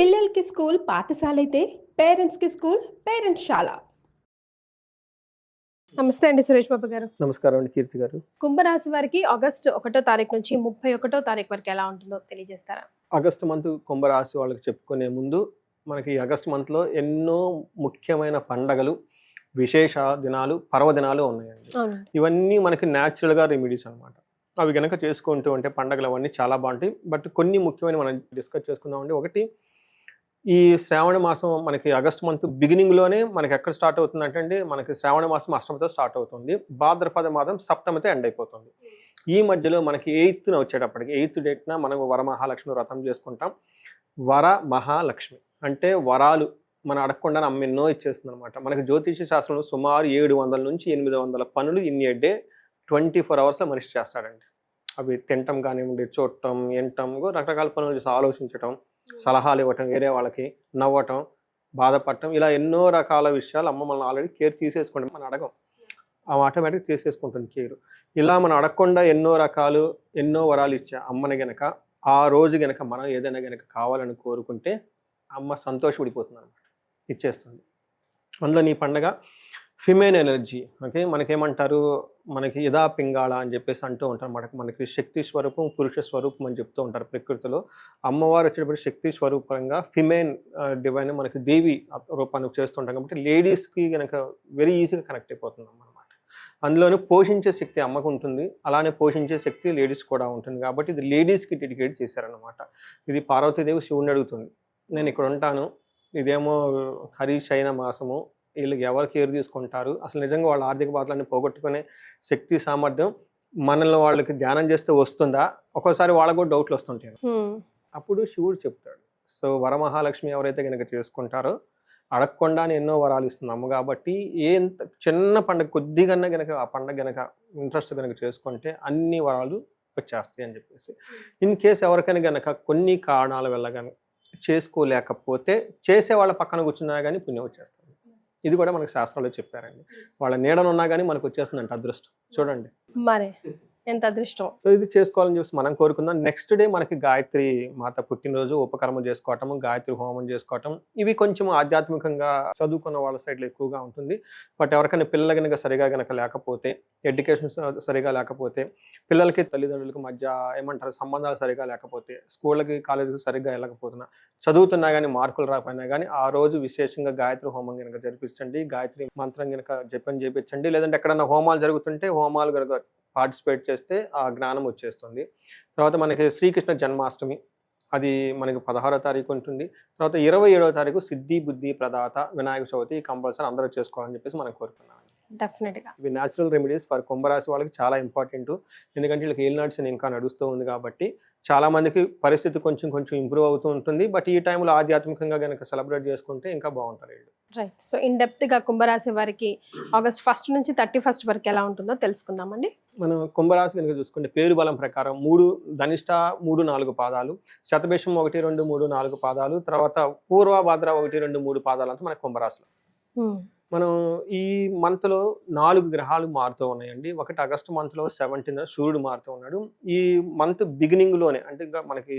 పిల్లలకి స్కూల్ పాఠశాలైతే పేరెంట్స్‌కి స్కూల్ పేరెంట్స్‌శాల. నమస్తే అండి సురేష్ బాబు గారు. నమస్కారం అండి కీర్తి గారు. కుంభరాశి వారికి ఆగస్టు 1 తారీఖు నుంచి 31 తారీఖు వరకు ఎలా ఉంటుందో తెలియజేస్తారా? ఆగస్టు మంత్ కుంభరాశి వాళ్ళకి చెప్పుకునే ముందు మనకి ఆగస్టు మంత్‌లో ఎన్నో ముఖ్యమైన పండగలు, విశేష దినాలు, పర్వదినాలు ఉన్నాయండి. అవునండి. ఇవన్నీ మనకి న్యాచురల్‌గా రెమెడీస్ అనమాట. అవి గనక చేసుకుంటూ ఉంటే పండగలు అవన్నీ చాలా బావుంటాయి. బట్ కొన్ని ముఖ్యమైనవి మనం డిస్కస్ చేసుకుందామండి. ఒకటి, ఈ శ్రావణ మాసం మనకి ఆగస్ట్ మంత్ బిగినింగ్‌లోనే మనకి ఎక్కడ స్టార్ట్ అవుతుందంటే అండి, మనకి శ్రావణ మాసం అష్టమితో స్టార్ట్ అవుతుంది. భాద్రపద మాసం సప్తమితో ఎండ్ అయిపోతుంది. ఈ మధ్యలో మనకి 8న వచ్చేటప్పటికి 8థ్ డేట్‌న మనం వరమహాలక్ష్మి వ్రతం చేసుకుంటాం. వర మహాలక్ష్మి అంటే వరాలు మనం అడగకుండానే అమ్మ ఎన్నో ఇచ్చేస్తుందనమాట. మనకి జ్యోతిష శాస్త్రంలో సుమారు 700 నుంచి 800 పనులు ఇన్ ఎ డే 24 అవర్స్‌లో మనిషి చేస్తాడండి. అవి తినటం కానివ్వండి, చూడటం, వినటం, రకరకాల పనులు చేసి ఆలోచించటం, సలహాలు ఇవ్వటం, వేరే వాళ్ళకి నవ్వటం, బాధపడటం, ఇలా ఎన్నో రకాల విషయాలు అమ్మ మనల్ని ఆల్రెడీ కేర్ తీసేసుకుంటాం. మనం అడగం, ఆమె ఆటోమేటిక్ తీసేసుకుంటుంది కేర్. ఇలా మనం అడగకుండా ఎన్నో రకాలు, ఎన్నో వరాలు ఇచ్చే అమ్మని గనక ఆ రోజు గనక మనం ఏదైనా గనక కావాలని కోరుకుంటే అమ్మ సంతోషపడిపోతుంది అనమాట, ఇచ్చేస్తుంది. అందులో నీ పండగ ఫిమేన్ ఎనర్జీ. ఓకే, మనకేమంటారు, మనకి యథా పింగాళ అని చెప్పేసి అంటూ ఉంటారు. మనకి శక్తి స్వరూపం, పురుష స్వరూపం అని చెప్తూ ఉంటారు ప్రకృతిలో. అమ్మవారు వచ్చేటప్పుడు శక్తి స్వరూపంగా ఫిమేన్ డివైన్ మనకి దేవి రూపాన్ని చేస్తుంటాం కాబట్టి లేడీస్కి కనుక వెరీ ఈజీగా కనెక్ట్ అయిపోతుంది అన్నమాట. అందులోనూ పోషించే శక్తి అమ్మకు ఉంటుంది, అలానే పోషించే శక్తి లేడీస్ కూడా ఉంటుంది. కాబట్టి ఇది లేడీస్కి డెడికేట్ చేశారనమాట. ఇది పార్వతీదేవి శివుని అడుగుతుంది, నేను ఇక్కడ ఉంటాను, ఇదేమో హరిశయన మాసము, వీళ్ళకి ఎవరు కేర్ తీసుకుంటారు, అసలు నిజంగా వాళ్ళ ఆర్థిక బాధలన్నీ పోగొట్టుకునే శక్తి సామర్థ్యం మనల్ని వాళ్ళకి ధ్యానం చేస్తే వస్తుందా, ఒక్కోసారి వాళ్ళకు కూడా డౌట్లు వస్తుంటాయి. అప్పుడు శివుడు చెప్తాడు, సో వరమహాలక్ష్మి ఎవరైతే కనుక చేసుకుంటారో అడగకుండానే ఎన్నో వరాలు ఇస్తుంది అమ్మ. కాబట్టి ఎంత చిన్న పండుగ కొద్దిగా కనుక ఆ పండుగ కనుక ఇంట్రెస్ట్ కనుక చేసుకుంటే అన్ని వరాలు వచ్చేస్తాయి అని చెప్పేసి. ఇన్ కేసు ఎవరికైనా కనుక కొన్ని కారణాల వల్ల కనుక చేసుకోలేకపోతే చేసే వాళ్ళ పక్కన కూర్చున్నా కానీ పుణ్యం వచ్చేస్తుంది. ఇది కూడా మనకు శాస్త్రాల్లో చెప్పారండి. వాళ్ళ నీడనున్నా కానీ మనకు వచ్చేస్తుందంట అదృష్టం. చూడండి మరే ఎంత అదృష్టం. సో ఇది చేసుకోవాలని చెప్పి మనం కోరుకుందాం. నెక్స్ట్ డే మనకి గాయత్రి మాత పుట్టినరోజు, ఉపకర్మ చేసుకోవటం, గాయత్రి హోమం చేసుకోవటం, ఇవి కొంచెం ఆధ్యాత్మికంగా చదువుకున్న వాళ్ళ సైడ్లో ఎక్కువగా ఉంటుంది. బట్ ఎవరికైనా పిల్లలు కనుక సరిగా కనుక లేకపోతే, ఎడ్యుకేషన్ సరిగా లేకపోతే, పిల్లలకి తల్లిదండ్రులకు మధ్య ఏమంటారు సంబంధాలు సరిగా లేకపోతే, స్కూళ్ళకి కాలేజీకి సరిగ్గా వెళ్ళకపోతున్నా, చదువుతున్నా కానీ మార్కులు రాకపోయినా కానీ ఆ రోజు విశేషంగా గాయత్రి హోమం కనుక జరిపించండి, గాయత్రి మంత్రం కనుక జపం చేయించండి. లేదంటే ఎక్కడన్నా హోమాలు జరుగుతుంటే హోమాలు కనుక పార్టిసిపేట్ చేస్తే ఆ జ్ఞానం వచ్చేస్తుంది. తర్వాత మనకి శ్రీకృష్ణ జన్మాష్టమి, అది మనకి 16వ తారీఖు ఉంటుంది. తర్వాత 27వ తారీఖు సిద్ధి బుద్ధి ప్రదాత వినాయక చవితి కంపల్సరీ అందరూ చేసుకోవాలని చెప్పేసి మనం కోరుకున్నాం. డెఫినెట్‌గా ఇవి న్యాచురల్ రెమెడీస్ ఫర్ కుంభరాశి వాళ్ళకి చాలా ఇంపార్టెంట్. ఎందుకంటే వీళ్ళకి ఏలినాటి శని ఇంకా నడుస్తూ ఉంది కాబట్టి చాలా మందికి పరిస్థితి కొంచెం ఇంప్రూవ్ అవుతూ ఉంటుంది. బట్ ఈ టైంలో ఆధ్యాత్మికంగా కనుక సెలబ్రేట్ చేసుకుంటే ఇంకా బాగుంటారు వీళ్ళు. రైట్. సో ఇన్ డెప్త్‌గా కుంభరాశి వారికి ఆగస్ట్ 1 నుంచి 31 వరకు ఎలా ఉంటుందో తెలుసుకుందామండి. మనం కుంభరాశి కనుక చూసుకుంటే పేరు బలం ప్రకారం 3 ధనిష్ట 3, 4 పాదాలు, శతభిషం 1, 2, 3, 4 పాదాలు, తర్వాత పూర్వభాద్ర 1, 2, 3 పాదాలు అంతా మనకి కుంభరాశిలో. మనం ఈ మంత్లో 4 గ్రహాలు మారుతూ ఉన్నాయండి. ఒకటి ఆగస్టు మంత్లో 17న సూర్యుడు మారుతూ ఉన్నాడు. ఈ మంత్ బిగినింగ్లోనే అంటే ఇంకా మనకి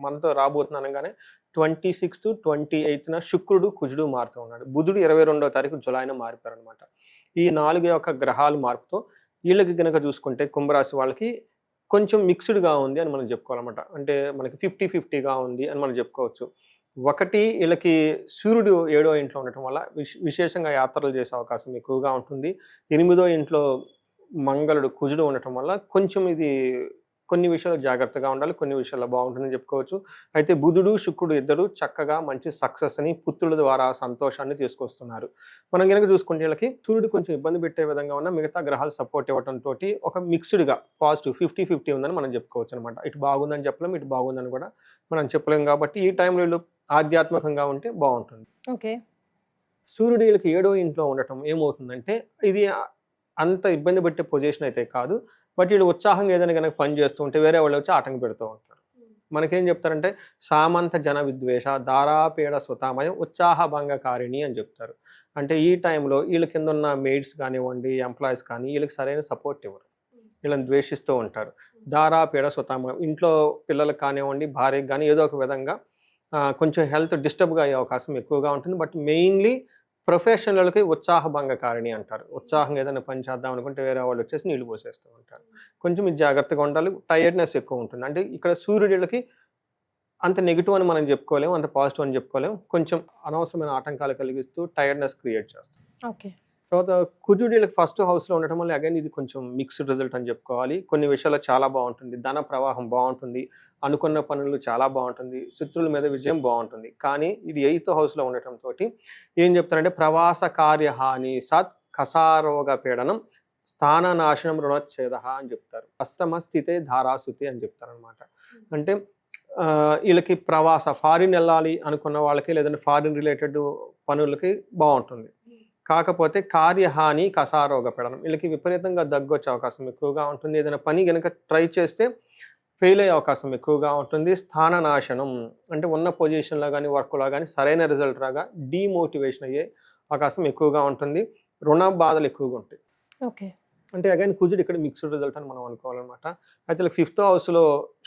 మంత్ రాబోతుంది అనగానే 26th, 28న శుక్రుడు కుజుడు మారుతూ ఉన్నాడు. బుధుడు 22వ తారీఖు జులైన మారిపోయారు అనమాట. ఈ 4 యొక్క గ్రహాలు మార్పుతో వీళ్ళకి కనుక చూసుకుంటే కుంభరాశి వాళ్ళకి కొంచెం మిక్స్డ్గా ఉంది అని మనం చెప్పుకోవాలన్నమాట. అంటే మనకి 50-50గా ఉంది అని మనం చెప్పుకోవచ్చు. ఒకటి, వీళ్ళకి సూర్యుడు 7వ ఇంట్లో ఉండటం వల్ల విశేషంగా యాత్రలు చేసే అవకాశం ఎక్కువగా ఉంటుంది. 8వ ఇంట్లో మంగళుడు కుజుడు ఉండటం వల్ల కొంచెం ఇది కొన్ని విషయాలు జాగ్రత్తగా ఉండాలి, కొన్ని విషయాల్లో బాగుంటుందని చెప్పుకోవచ్చు. అయితే బుధుడు శుక్రుడు ఇద్దరు చక్కగా మంచి సక్సెస్ని, పుత్రుల ద్వారా సంతోషాన్ని తీసుకొస్తున్నారు. మనం కనుక చూసుకుంటే వీళ్ళకి సూర్యుడు కొంచెం ఇబ్బంది పెట్టే విధంగా ఉన్న మిగతా గ్రహాలు సపోర్ట్ ఇవ్వడంతో ఒక మిక్స్డ్గా పాజిటివ్ 50-50 ఉందని మనం చెప్పుకోవచ్చు అనమాట. ఇటు బాగుందని చెప్పలేం, ఇటు బాగుందని కూడా మనం చెప్పలేం. కాబట్టి ఈ టైంలో వీళ్ళు ఆధ్యాత్మికంగా ఉంటే బాగుంటుంది. ఓకే. సూర్యుడు వీళ్ళకి 7వ ఇంట్లో ఉండటం ఏమవుతుందంటే ఇది అంత ఇబ్బంది పెట్టే పొజిషన్ అయితే కాదు. బట్ వీళ్ళు ఉత్సాహంగా ఏదైనా కనుక పని చేస్తూ ఉంటే వేరే వాళ్ళు వచ్చి ఆటంకం పెడుతూ ఉంటారు. మనకేం చెప్తారంటే సామంత జన విద్వేష దారాపీడ సుతామయం ఉత్సాహభంగకారిణి అని చెప్తారు. అంటే ఈ టైంలో వీళ్ళ కింద ఉన్న మెయిడ్స్ కానివ్వండి, ఎంప్లాయీస్ కానీ వీళ్ళకి సరైన సపోర్ట్ ఇవ్వరు, వీళ్ళని ద్వేషిస్తూ ఉంటారు. దారాపీడ సుతామయం, ఇంట్లో పిల్లలకు కానివ్వండి, భార్యకు కానీ ఏదో ఒక విధంగా కొంచెం హెల్త్ డిస్టర్బ్గా అయ్యే అవకాశం ఎక్కువగా ఉంటుంది. బట్ మెయిన్లీ ప్రొఫెషనల్‌కి ఉత్సాహభంగకారిణి అంటారు. ఉత్సాహంగా ఏదైనా పని చేద్దాం అనుకుంటే వేరే వాళ్ళు వచ్చేసి నీళ్లు పోసేస్తూ ఉంటారు. కొంచెం ఇది జాగ్రత్తగా ఉండాలి. టైర్డ్‌నెస్ ఎక్కువ ఉంటుంది. అంటే ఇక్కడ సూర్యుడికి అంత నెగెటివ్ అని మనం చెప్పుకోలేము. అంత పాజిటివ్ అని చెప్పుకోలేము. కొంచెం అనవసరమైన ఆటంకాలు కలిగిస్తూ టైర్డ్‌నెస్ క్రియేట్ చేస్తుంది. ఓకే. తర్వాత కుజుడిలకు ఫస్ట్ హౌస్‌లో ఉండటం వల్ల అగైన్ ఇది కొంచెం మిక్స్డ్ రిజల్ట్ అని చెప్పుకోవాలి. కొన్ని విషయాల్లో చాలా బావుంటుంది. ధన ప్రవాహం బావుంటుంది. అనుకున్న పనులు చాలా బావుంటుంది. శత్రువుల మీద విజయం బావుంటుంది. కానీ ఇది 8థ్ హౌస్‌లో ఉండటంతోటి ఏం చెప్తారంటే ప్రవాస కార్యహాని సత్ కసారోగ పీడనం స్థాననాశనం రుణచ్ఛేదః అని చెప్తారు. అస్తమ స్థితే ధారాసుతే అని చెప్తారనమాట. అంటే వీళ్ళకి ఫారిన్ వెళ్ళాలి అనుకున్న వాళ్ళకి లేదంటే ఫారిన్ రిలేటెడ్ పనులకి బావుంటుంది. కాకపోతే కార్యహాని కసారోగ పీడనం వీళ్ళకి విపరీతంగా దగ్గొచ్చే అవకాశం ఎక్కువగా ఉంటుంది. ఏదైనా పని గనక ట్రై చేస్తే ఫెయిల్ అయ్యే అవకాశం ఎక్కువగా ఉంటుంది. స్థాననాశనం అంటే ఉన్న పొజిషన్‌లో గానీ, వర్క్‌లో గానీ సరైన రిజల్ట్ రాగా డీమోటివేషన్ అయ్యే అవకాశం ఎక్కువగా ఉంటుంది. రుణ బాధలు ఎక్కువగా ఉంటాయి. ఓకే. అంటే అగైన్ కుజుడు ఇక్కడ మిక్స్డ్ రిజల్ట్ అని మనం అనుకోవాలన్నమాట. అయితే 5th హౌస్‌లో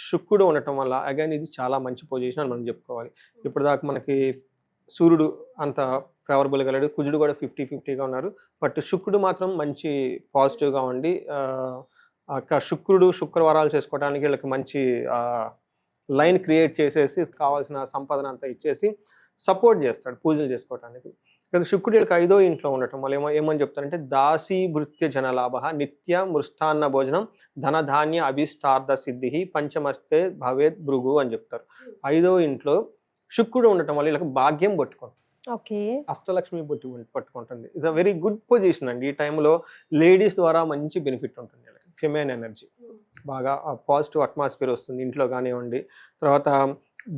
శుక్రుడు ఉండటం వల్ల అగైన్ ఇది చాలా మంచి పొజిషన్ అని మనం చెప్పుకోవాలి. ఇప్పటిదాకా మనకి సూర్యుడు అంత ఫేవరబుల్‌గా లేడు. కుజుడు కూడా 50-50గా ఉన్నారు. బట్ శుక్రుడు మాత్రం మంచి పాజిటివ్‌గా ఉండి శుక్రవారాలు చేసుకోవడానికి వీళ్ళకి మంచి లైన్ క్రియేట్ చేసేసి కావాల్సిన సంపదన అంతా ఇచ్చేసి సపోర్ట్ చేస్తాడు పూజలు చేసుకోవడానికి. ఇక్కడ శుక్రుడు వీళ్ళకి 5వ ఇంట్లో ఉండటం వల్ల ఏమని చెప్తారంటే దాసీ భృత్య జనలాభ నిత్య మృష్టాన్న భోజనం ధనధాన్య అభిష్టార్థ సిద్ధి పంచమస్తే భవేత్ భృగు అని చెప్తారు. 5వ ఇంట్లో శుక్రుడు ఉండటం వల్ల వీళ్ళకి భాగ్యం పట్టుకుంటుంది. ఓకే. అష్టలక్ష్మి పట్టుకుంటుంది. It's a very good position అండి. ఈ టైంలో లేడీస్ ద్వారా మంచి బెనిఫిట్ ఉంటుంది వీళ్ళకి. ఫిమేన్ ఎనర్జీ బాగా పాజిటివ్ అట్మాస్ఫియర్ వస్తుంది ఇంట్లో కానివ్వండి. తర్వాత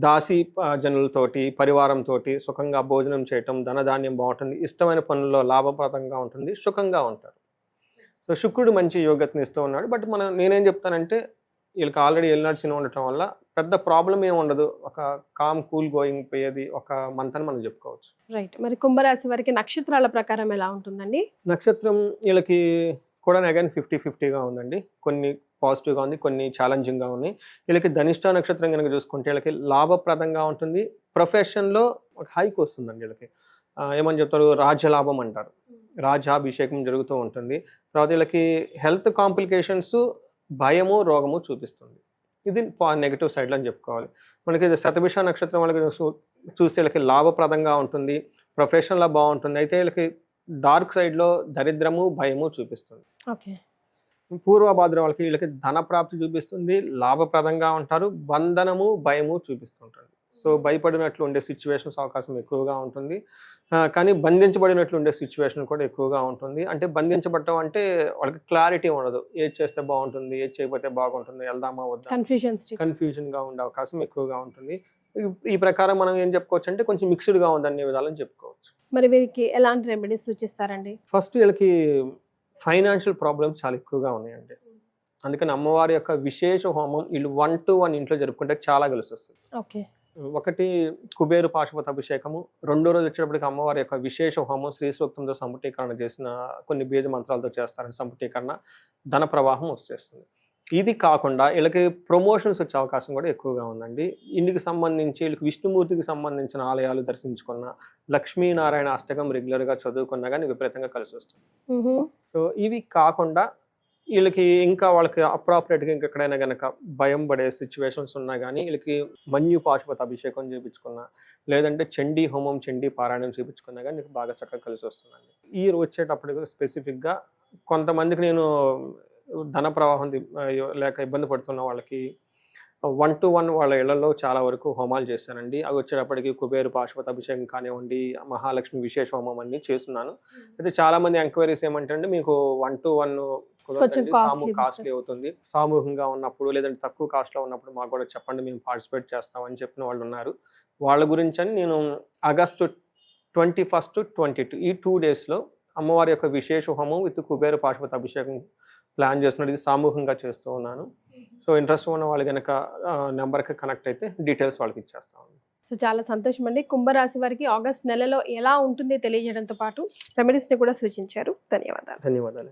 దాసీ జనులతోటి పరివారంతో సుఖంగా భోజనం చేయటం ధనధాన్యం బాగుంటుంది. ఇష్టమైన పనుల్లో లాభప్రదంగా ఉంటుంది. సుఖంగా ఉంటారు. సో శుక్రుడు మంచి యోగ్యతను ఇస్తూ ఉన్నాడు. బట్ నేనేం చెప్తానంటే వీళ్ళకి ఆల్రెడీ ఎల్నాడు శని ఉండటం వల్ల పెద్ద ప్రాబ్లం ఏమి ఉండదు. ఒక కామ్ కూల్ గోయింగ్ పోయేది ఒక మంత్ అని మనం చెప్పుకోవచ్చు. రైట్. మరి కుంభరాశి వారికి నక్షత్రాల ప్రకారం ఎలా ఉంటుందండి? నక్షత్రం వీళ్ళకి కూడా అగైన్ 50-50గా ఉందండి. కొన్ని పాజిటివ్గా ఉంది, కొన్ని ఛాలెంజింగ్గా ఉన్నాయి. వీళ్ళకి ధనిష్ట నక్షత్రం కనుక చూసుకుంటే వీళ్ళకి లాభప్రదంగా ఉంటుంది. ప్రొఫెషన్లో ఒక హైక్ వస్తుందండి వీళ్ళకి. ఏమని చెప్తారు రాజ్యలాభం అంటారు. రాజ్యాభిషేకం జరుగుతూ ఉంటుంది. తర్వాత వీళ్ళకి హెల్త్ కాంప్లికేషన్స్ భయము రోగము చూపిస్తుంది. ఇది నెగిటివ్ సైడ్లో అని చెప్పుకోవాలి. మనకి శతభిష నక్షత్రం వాళ్ళకి చూస్తే వీళ్ళకి లాభప్రదంగా ఉంటుంది. ప్రొఫెషన్లో బాగుంటుంది. అయితే వీళ్ళకి డార్క్ సైడ్లో దరిద్రము భయము చూపిస్తుంది. ఓకే. పూర్వభాద్ర వీళ్ళకి ధన ప్రాప్తి చూపిస్తుంది. లాభప్రదంగా ఉంటారు. బంధనము భయము చూపిస్తుంటుంది. సో భయపడినట్లు ఉండే సిచ్యువేషన్స్ అవకాశం ఎక్కువగా ఉంటుంది. కానీ బంధించబడినట్లు ఉండే సిచ్యువేషన్ కూడా ఎక్కువగా ఉంటుంది. అంటే బంధించబడటం అంటే వాళ్ళకి క్లారిటీ ఉండదు. ఏది చేస్తే బాగుంటుంది, ఏది చేయకపోతే బాగుంటుంది, వెళ్దామా వద్దా, కన్ఫ్యూజన్గా ఉండే అవకాశం ఎక్కువగా ఉంటుంది. ఈ ప్రకారం మనం ఏం చెప్పుకోవచ్చు అంటే కొంచెం మిక్స్డ్గా ఉంది అన్ని విధాలని చెప్పుకోవచ్చు. మరి వీరికి ఎలాంటి రెమెడీస్ సూచిస్తారండి? ఫస్ట్ వీళ్ళకి ఫైనాన్షియల్ ప్రాబ్లమ్స్ చాలా ఎక్కువగా ఉన్నాయండి. అందుకని అమ్మవారి యొక్క విశేష హోమం వీళ్ళు 1-1 ఇంట్లో జరుపుకుంటే చాలా కలిసి వస్తుంది. ఓకే. ఒకటి కుబేరు పాశుపత అభిషేకము, రెండో రోజు వచ్చేటప్పటికి అమ్మవారి యొక్క విశేష హోమం శ్రీ సూక్తంతో సంపుటీకరణ చేసిన కొన్ని బీజ మంత్రాలతో చేస్తారని సంపుటీకరణ ధన ప్రవాహం వచ్చేస్తుంది. ఇది కాకుండా వీళ్ళకి ప్రమోషన్స్ వచ్చే అవకాశం కూడా ఎక్కువగా ఉందండి. ఇంటికి సంబంధించి వీళ్ళకి విష్ణుమూర్తికి సంబంధించిన ఆలయాలు దర్శించుకున్న లక్ష్మీనారాయణ అష్టకం రెగ్యులర్గా చదువుకున్నా కానీ విపరీతంగా కలిసి వస్తుంది. సో ఇవి కాకుండా వీళ్ళకి ఇంకా వాళ్ళకి అప్రాపరేట్గా ఇంకెక్కడైనా కనుక భయం పడే సిచ్యువేషన్స్ ఉన్నా కానీ వీళ్ళకి మన్యు పాశుపత అభిషేకం చేయించుకున్నా లేదంటే చండీ హోమం చండీ పారాయణం చేయించుకున్నా కానీ నీకు బాగా చక్కగా కలిసి వస్తుందండి. ఈ వచ్చేటప్పటికి స్పెసిఫిక్గా కొంతమందికి నేను ధన ప్రవాహం లేక ఇబ్బంది పడుతున్న వాళ్ళకి 1-1 వాళ్ళ ఇళ్లలో చాలా వరకు హోమాలు చేశానండి. అవి వచ్చేటప్పటికి కుబేరు పాశుపత అభిషేకం కానివ్వండి, మహాలక్ష్మి విశేష హోమం అన్ని చేస్తున్నాను. అయితే చాలా మంది ఎంక్వైరీస్ ఏమంటే మీకు 1-1 కాస్ట్లీ అవుతుంది, సామూహికంగా ఉన్నప్పుడు లేదంటే తక్కువ కాస్ట్లో ఉన్నప్పుడు మాకు కూడా చెప్పండి, మేము పార్టిసిపేట్ చేస్తామని చెప్పిన వాళ్ళు ఉన్నారు. వాళ్ళ గురించి అని నేను ఆగస్టు 21, 22 ఈ 2 డేస్లో అమ్మవారి యొక్క విశేష హోమం విత్ కుబేరు పాశుపత అభిషేకం ప్లాన్ చేస్తున్నాడు. ఇది సామూహికంగా చేస్తూ ఉన్నాను. సో ఇంట్రెస్ట్ ఉన్న వాళ్ళు కనుక నెంబర్కి కనెక్ట్ అయితే డీటెయిల్స్ వాళ్ళకి ఇచ్చేస్తాము. సో చాలా సంతోషం అండి. కుంభరాశి వారికి ఆగస్ట్ నెలలో ఎలా ఉంటుంది తెలియజేయడంతో పాటు రెమెడీస్ని కూడా సూచించారు. ధన్యవాదాలు.